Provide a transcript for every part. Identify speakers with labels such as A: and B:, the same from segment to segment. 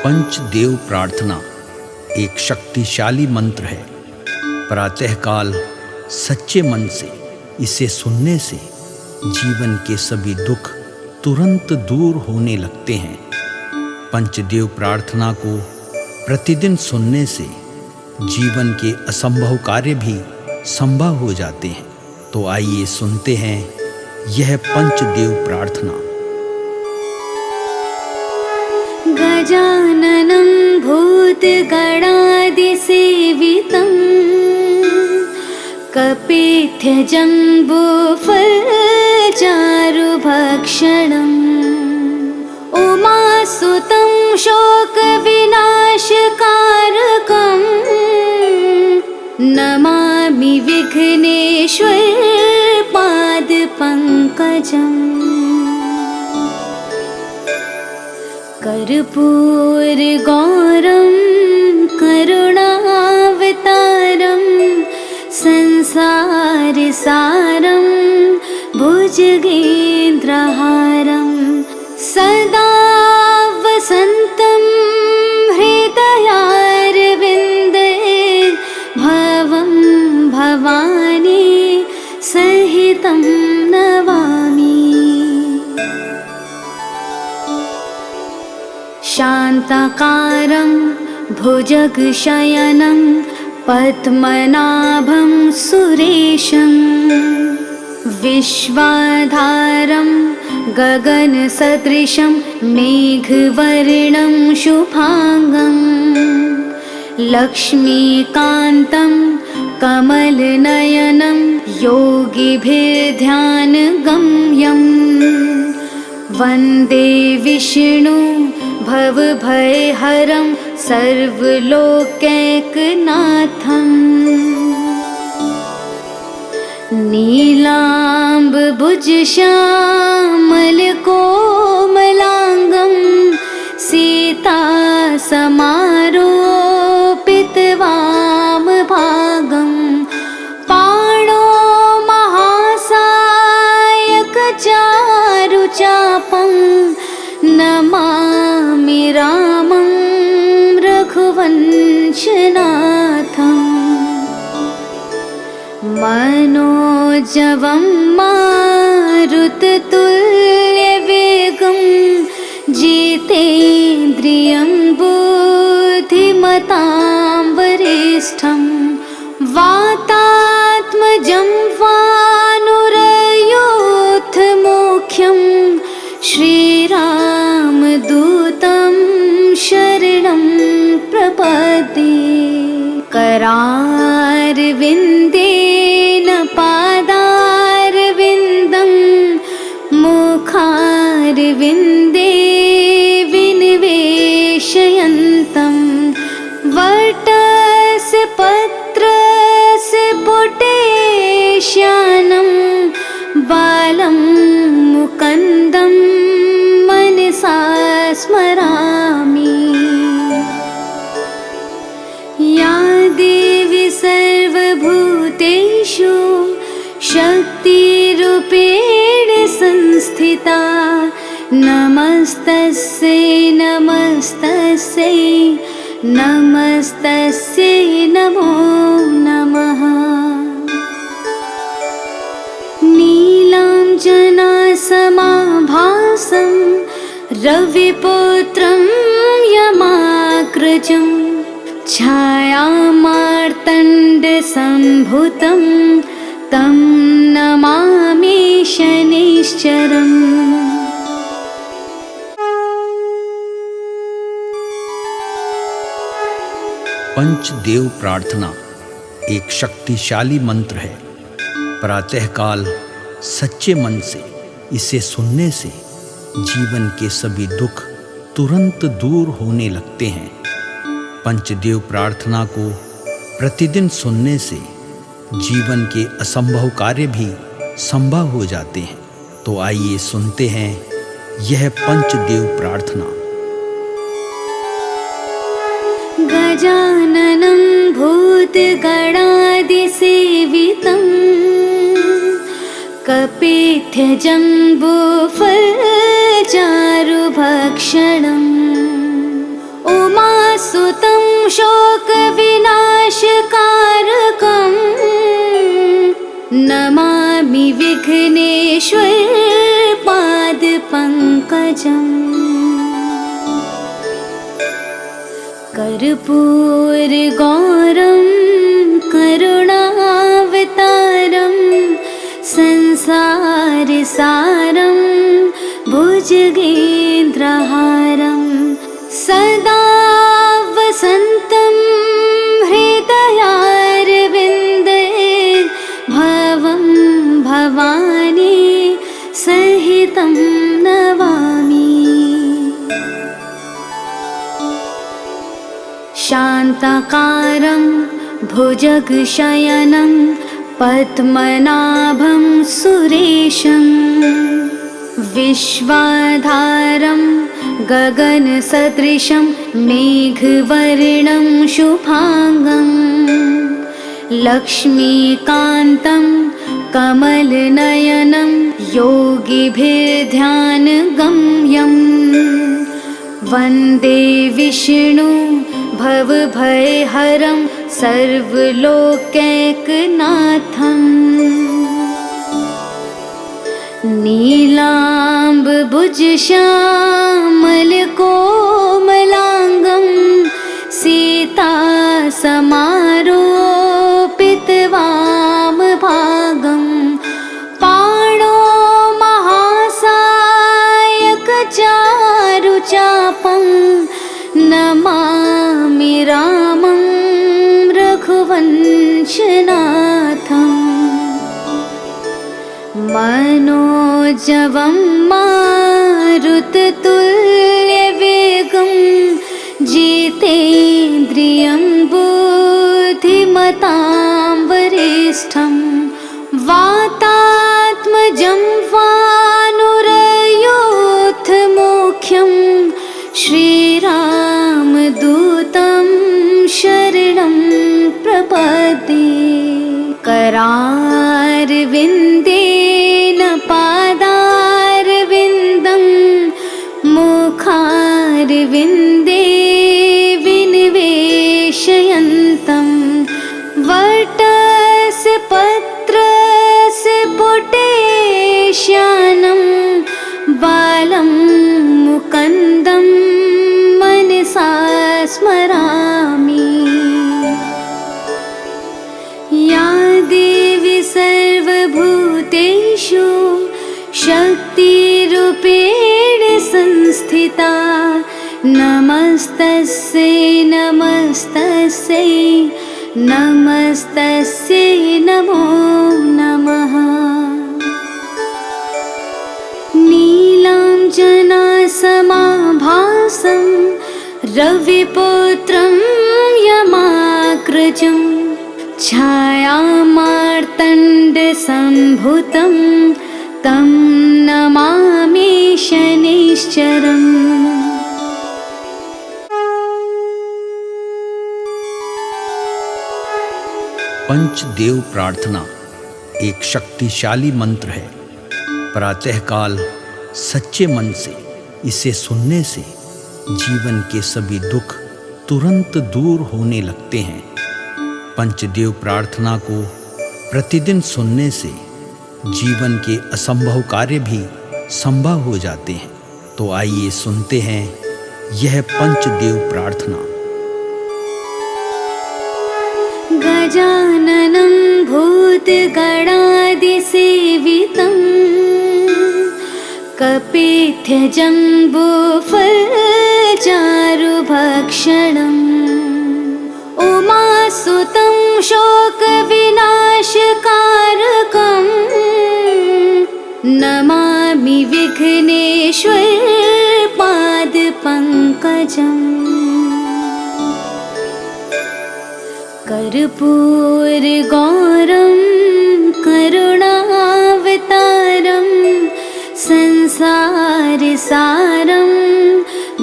A: पंचदेव प्रार्थना एक शक्तिशाली मंत्र है। प्रातःकाल सच्चे मन से इसे सुनने से जीवन के सभी दुख तुरंत दूर होने लगते हैं। पंचदेव प्रार्थना को प्रतिदिन सुनने से जीवन के असंभव कार्य भी संभव हो जाते हैं। तो आइए सुनते हैं यह पंचदेव प्रार्थना।
B: गजाननं भूतगणादिसेवितं कपित्थजम्बूफलचारुभक्षणम् उमासुतं शोकविनाशकारकम् नमामि विघ्नेश्वरपादपङ्कजम्। कर्पूरगौरं करुणावतारं संसारसारं भुजगेन्द्रहारं सदा वसन्तं हृदयारविन्दे भवं भवानी सहितं नमामि। शान्ताकारं भुजगशयनं पद्मनाभं सुरेशं विश्वाधारं गगनसदृशं मेघवर्णं शुभांगं लक्ष्मीकान्तं कमलनयनं योगिभिर्ध्यानगम्यं वन्दे विष्णु भवभयहरं सर्वलोकैकनाथम्। नीलाम्बुजश्यामलकोमलाङ्गं सीतासमारोपितवामभागं पाणो महासायकचारुचापं नमामि रामं रघुवंशनाथम्। मनोजवं मारुततुल्यवेगं जितेन्द्रियं बुद्धिमतां वरिष्ठं वातात्मजं वानुरयूथमुख्यं श्रीरामदूतं शरणं प्रपद्ये। करारविन्देन पादारविन्दं मुखारविन्दे विनिवेशयन्तं वटस्य पत्रस्य पुटेश्यानं बालं मुकुन्दं मनसा स्मरामि। या देवी सर्वभूतेषु शक्तिरूपेण संस्थिता नमस्तस्यै नमस्तस्यै नमस्तस्यै नमो नमः। नीलाञ्जनासमाभासं रविपुत्रं यमाग्रजं छायामार्तण्डसम्भुतं तं नमामि शनैश्चरम्।
A: पंचदेव प्रार्थना एक शक्तिशाली मंत्र है। प्रातःकाल सच्चे मन से इसे सुनने से जीवन के सभी दुख तुरंत दूर होने लगते हैं। पंचदेव प्रार्थना को प्रतिदिन सुनने से जीवन के असंभव कार्य भी संभव हो जाते हैं। तो आइए सुनते हैं यह पंचदेव प्रार्थना।
B: गजाननं भूतगणादिसेवितं कपित्थजम्बूफलचारुभक्षणम् उमासुतं शोकविनाशकारकं नमामि विघ्नेश्वर पादपङ्कजम्। कर्पूरगौरं करुणावतारं संसारसारं भुजगेन्द्रहारं सदा वसन्तं हृदयारविन्दे भवं भवानी सहितं नमामि। शान्ताकारं भुजगशयनं पद्मनाभं सुरेशं विश्वाधारं गगनसदृशं मेघवर्णं शुभांगं लक्ष्मीकान्तं कमलनयनं योगिभिर्ध्यानगम्यं वन्दे विष्णु भवभयहरं सर्वलोकैकनाथम्। नीलाम्बुजश्यामलकोमलाङ्गं सीतासमारोपितवामभागं पाणो महासायकचारुचापं नमामि रामं रघुवंशनाथम्। मनोजवं मारुततुल्यवेगं जितेन्द्रियं बुद्धिमतां वरिष्ठं वातात्मजं वानुरयूथमुख्यं श्रीरामदूतं शरणं प्रपद्ये। करारविन्देन पादारविन्दं मुखारविन्दे विनिवेशयन्तं वटस्य पत्रस्य पुटेश्यानं बालं मुकुन्दं मनसा स्मरामि। या देवी सर्वभूतेषु शक्तिरूपेण संस्थिता नमस्तस्यै नमस्तस्यै नमस्तस्यै नमो नमः। नीलाञ्जनासमाभासं रविपुत्रं यमाग्रजं छायामार्तण्डसम्भुतं तं नमामि शनैश्चरम्।
A: पंचदेव प्रार्थना एक शक्तिशाली मंत्र है। प्रातःकाल सच्चे मन से इसे सुनने से जीवन के सभी दुख तुरंत दूर होने लगते हैं। पंचदेव प्रार्थना को प्रतिदिन सुनने से जीवन के असंभव कार्य भी संभव हो जाते हैं। तो आइए सुनते हैं यह पंचदेव प्रार्थना।
B: गजाननं भूतगणादिसेवितं कपित्थजम्बूफलचारुभक्षणम् उमासुतं शोकविनाशकारकं नमामि विघ्नेश्वर पादपङ्कजम्। कर्पूरगौरं करुणावतारं संसारसारं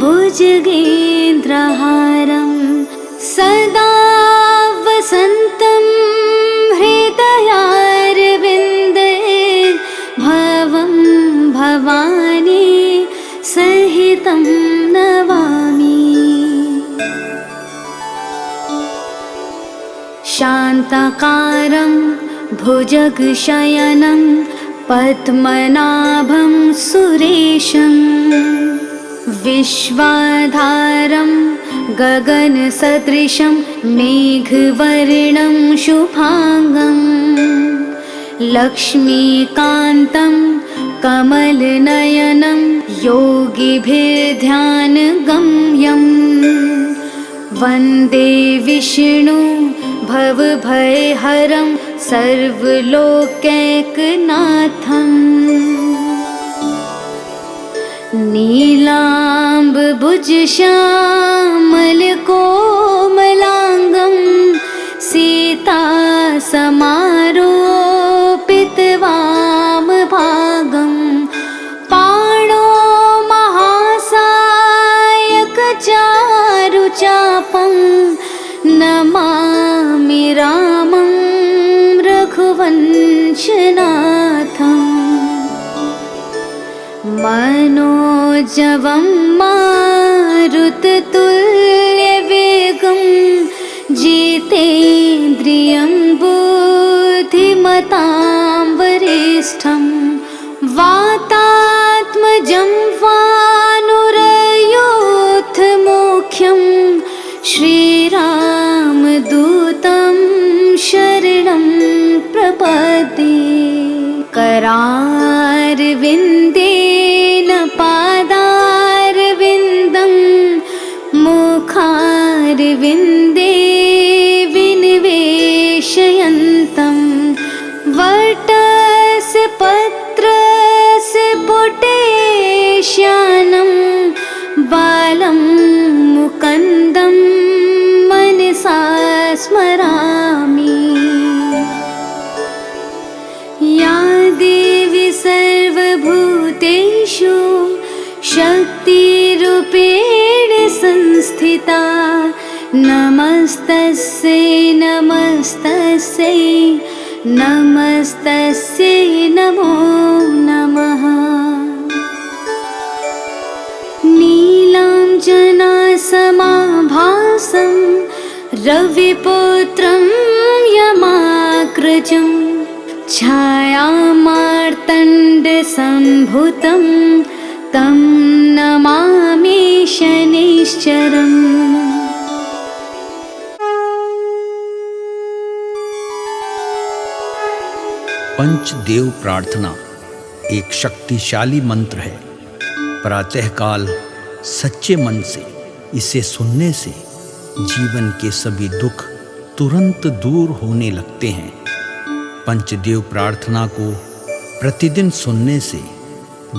B: भुजगेन्द्रहारं सदा वसन्तं हृदयारविन्दे भवं भवानी सहितं नमामि। शान्ताकारं भुजगशयनं पद्मनाभं सुरेशं विश्वाधारं गगनसदृशं मेघवर्णं शुभांगं लक्ष्मीकान्तं कमलनयनं योगिभिर्ध्यानगम्यं वन्दे विष्णु भवभयहरं सर्वलोकैकनाथम् नीलाम्बुजश्यामलकोमलाङ्गं सीतासमारोपितवामभागं पाणो महासायकचारुचापं नमामि रामं रघुवंशनाथम् मनोजवं मारुततुल्यवेगं जितेन्द्रियं बुद्धिमतां वरिष्ठं वातात्मजं वानुरयोधमुख्यं श्रीरामदूतं शरणं प्रपद्ये करारविन्देन पादारविन्दं मुखारविन्दे विनिवेशयन्तं वटस्य पत्रस्य पुटेश्यानं बालं मुकुन्दं मनसा स्मरामि। या देवी सर्वभूतेषु शक्तिरूपेण संस्थिता नमस्तस्यै नमस्तस्यै नमस्तस्यै नमो नमः। नीलाञ्जनासमाभासं रविपुत्रं यमाग्रजं छायामार्तण्डसम्भुतं तं नमामि शनैश्चरम्।
A: पंचदेव प्रार्थना एक शक्तिशाली मंत्र है। प्रातःकाल सच्चे मन से इसे सुनने से जीवन के सभी दुख तुरंत दूर होने लगते हैं। पंचदेव प्रार्थना को प्रतिदिन सुनने से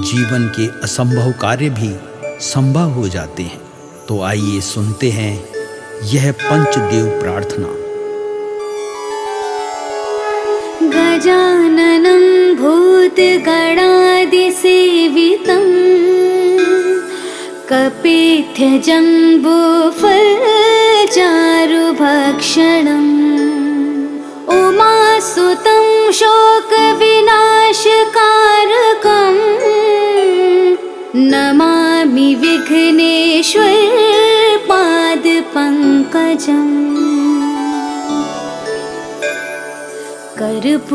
A: जीवन के असंभव कार्य भी संभव हो जाते हैं। तो आइए सुनते हैं यह पंचदेव प्रार्थना।
B: गजाननं भूतगणादिसेवितं कपित्थजम्बूफलचारुभक्षणम् उमासुतं शोकविनाशकारकं नमामि विघ्नेश्वर पादपङ्कजम्। कर्पूरगौरं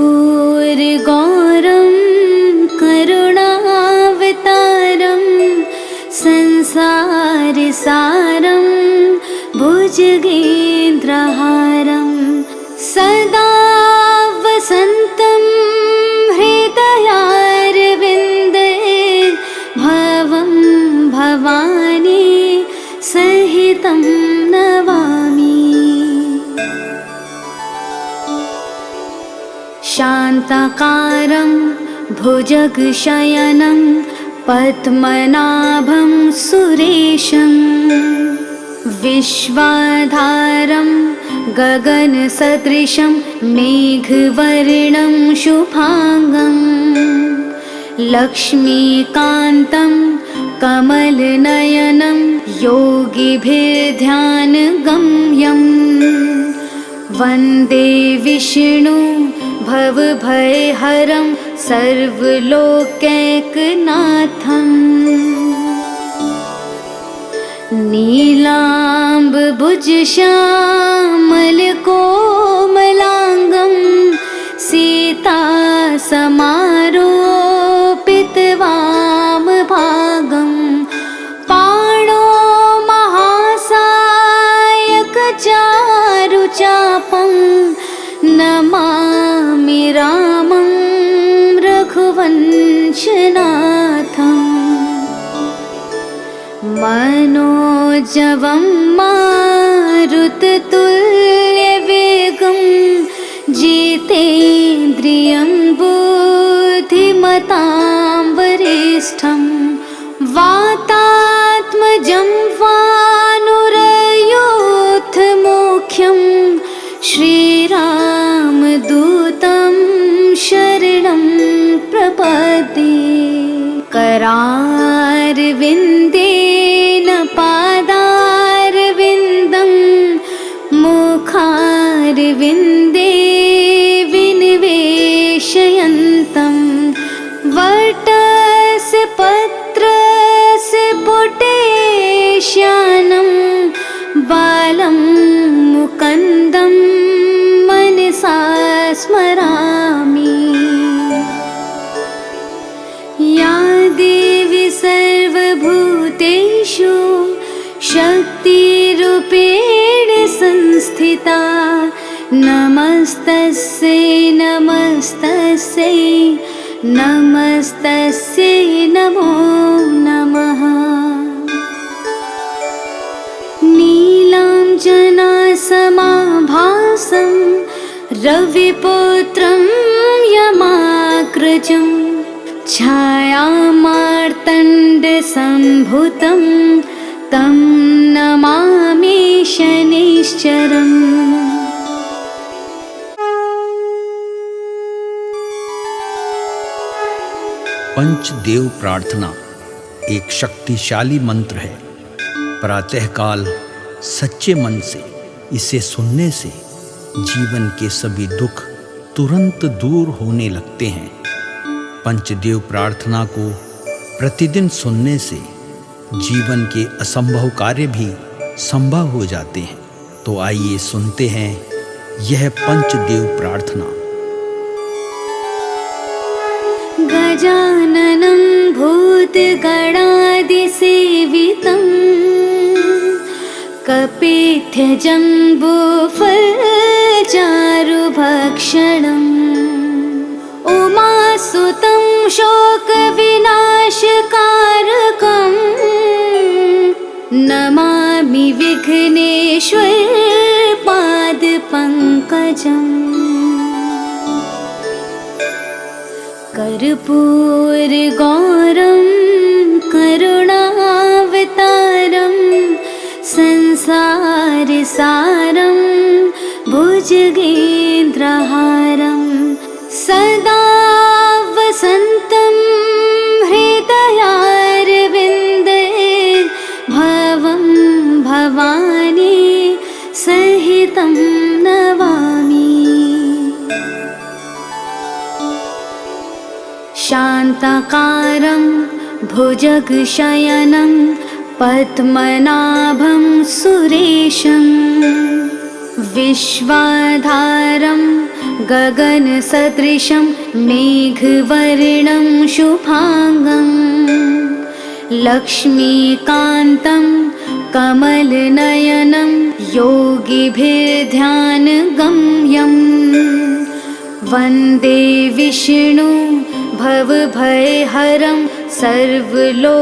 B: करुणावतारं संसारसारं भुजगेन्द्रहारं सदा वसन्तं हृदयारविन्दे भवं भवानी सहितं नमामि। शान्ताकारं भुजगशयनं पद्मनाभं सुरेशं विश्वाधारं गगनसदृशं मेघवर्णं शुभांगं लक्ष्मीकान्तं कमलनयनं योगिभिर्ध्यानगम्यं वन्दे विष्णु भवभयहरं सर्वलोकैकनाथम्। नीलाम्बुजश्यामलकोमलाङ्गं समारोपितवामभागं पाणो महासायकचारुचापं नमामि रामं रघुवंशनाथम् मनोजवं मारुततुल्यवेगं जितेन्द्रियं बुद्धिमतां वरिष्ठं वातात्मजं वानुरयोधमुख्यं श्रीरामदूतं शरणं प्रपद्ये करारविन्देन पादारविन्दं मुखारविन्दे विनिवेशयन्तं वटस्य पत्रस्य पुटेश्यानं बालं मुकुन्दं मनसा स्मरामि। या देवी सर्वभूतेषु शक्तिरूपेण संस्थिता नमस्तस्यै नमस्तस्यै नमस्तस्यै नमो नमः। नीलाञ्जनासमाभासं रविपुत्रं यमाग्रजं छायामार्तण्डसम्भुतं तं नमामि शनैश्चरम्।
A: पंचदेव प्रार्थना एक शक्तिशाली मंत्र है। प्रातःकाल सच्चे मन से इसे सुनने से जीवन के सभी दुख तुरंत दूर होने लगते हैं। पंचदेव प्रार्थना को प्रतिदिन सुनने से जीवन के असंभव कार्य भी संभव हो जाते हैं। तो आइए सुनते हैं यह पंचदेव प्रार्थना।
B: गजाननं भूतगणादिसेवितं कपित्थजम्बूफलचारुभक्षणम् उमासुतं शोकविनाशकारकं नमामि विघ्नेश्वरपादपङ्कजम्। कर्पूरगौरं करुणावतारं संसारसारं भुजगेन्द्रहारं सदा वसन्तं हृदयारविन्दे भवं भवानी सहितं नमामि। शान्ताकारं भुजगशयनं पद्मनाभं सुरेशं विश्वाधारं गगनसदृशं मेघवर्णं शुभांगं लक्ष्मीकान्तं कमलनयनं योगिभिर्ध्यानगम्यं वन्दे विष्णु भवभयहरं सर्वलोकैकनाथं।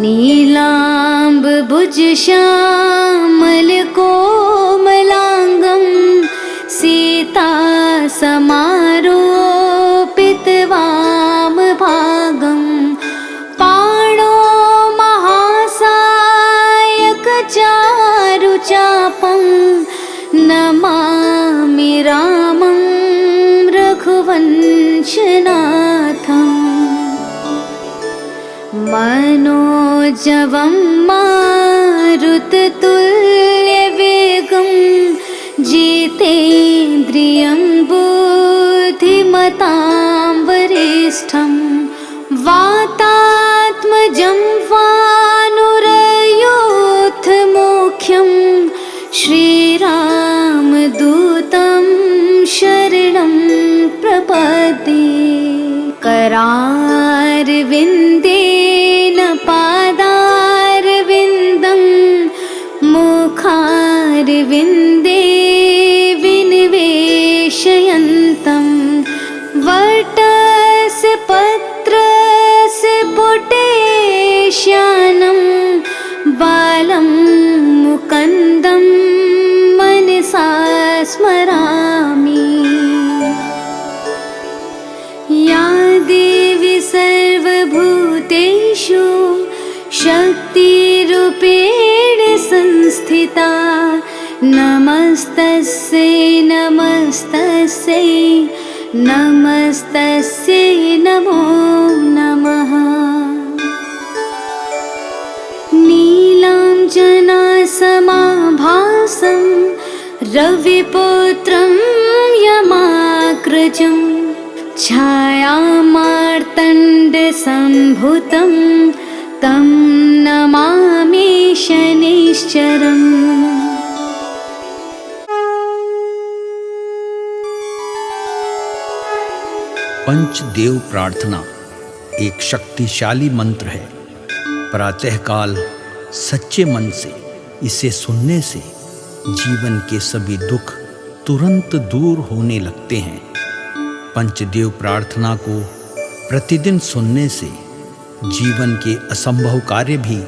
B: नीलाम्बुजश्यामलकोमलाङ्गं सीतासमारोपितवामभागं पाणो महासायकचारुचापं नमामि रामं रघुवंशनाथम्। मनोजवं मारुततुल्यवेगं जितेन्द्रियं बुद्धिमतां वरिष्ठं वातात्मजं वानुरयोधमुख्यं श्रीरामदूतं श्यानं बालं मुकुन्दं मनसा स्मरामि। या देवी सर्वभूतेषु शक्तिरूपेण संस्थिता नमस्तस्यै नमस्तस्यै नमस्तस्यै नमो नमः। नीलाञ्जनासमाभासं रविपुत्रं यमाग्रजं छायामार्तण्डसम्भुतं तं नमामि शनैश्चरम्।
A: पंचदेव प्रार्थना एक शक्तिशाली मंत्र है। प्रातःकाल सच्चे मन से इसे सुनने से जीवन के सभी दुख तुरंत दूर होने लगते हैं। पंचदेव प्रार्थना को प्रतिदिन सुनने से जीवन के असंभव कार्य भी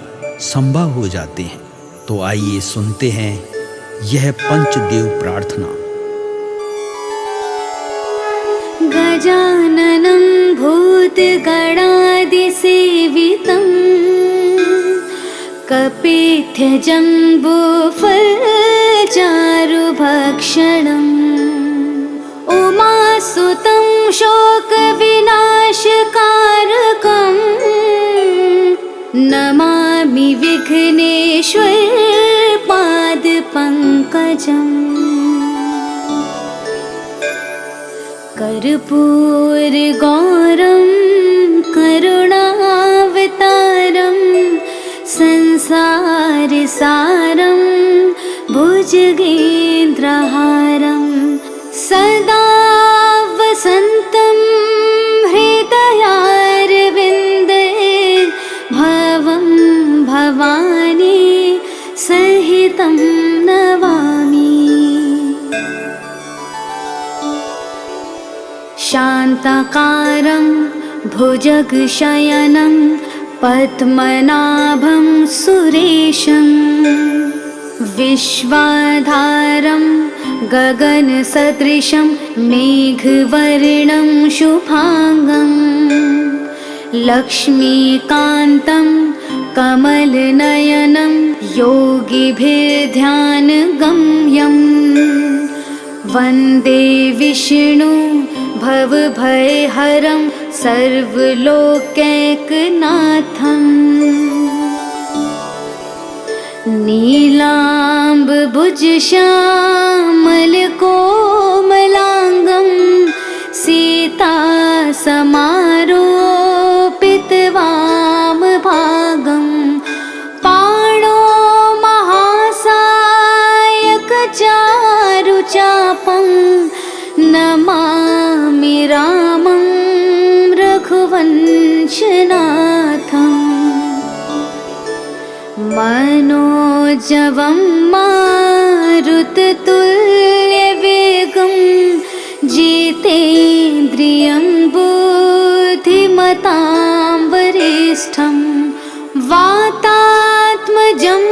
A: संभव हो जाते हैं। तो आइए सुनते हैं यह पंचदेव प्रार्थना।
B: गजाननं भूतगणादिसेवितं कपित्थजम्बूफलचारुभक्षणम् उमासुतं शोकविनाशकारकं नमामि विघ्नेश्वर पादपङ्कजम्। कर्पूरगौरं करुणावतारं संसारसारं भुजगेन्द्रहारं सदा वसन्तं हृदयारविन्दे भवं भवानी सहितं नमामि। शान्ताकारं भुजगशयनं पद्मनाभं सुरेशं विश्वाधारं गगनसदृशं मेघवर्णं शुभांगं लक्ष्मीकान्तं कमलनयनं योगिभिर्ध्यानगम्यं वन्दे विष्णु भवभयहरं सर्वलोकैकनाथम्। नीलाम्बुजश्यामलकोमलाङ्गं सीतासमारोपितवामभागं पाणो महासायकचारुचापं नमामि रामं रघुवंशनाथम्। मनोजवं मारुततुल्यवेगं जितेन्द्रियं बुद्धिमतां वरिष्ठं वातात्मजं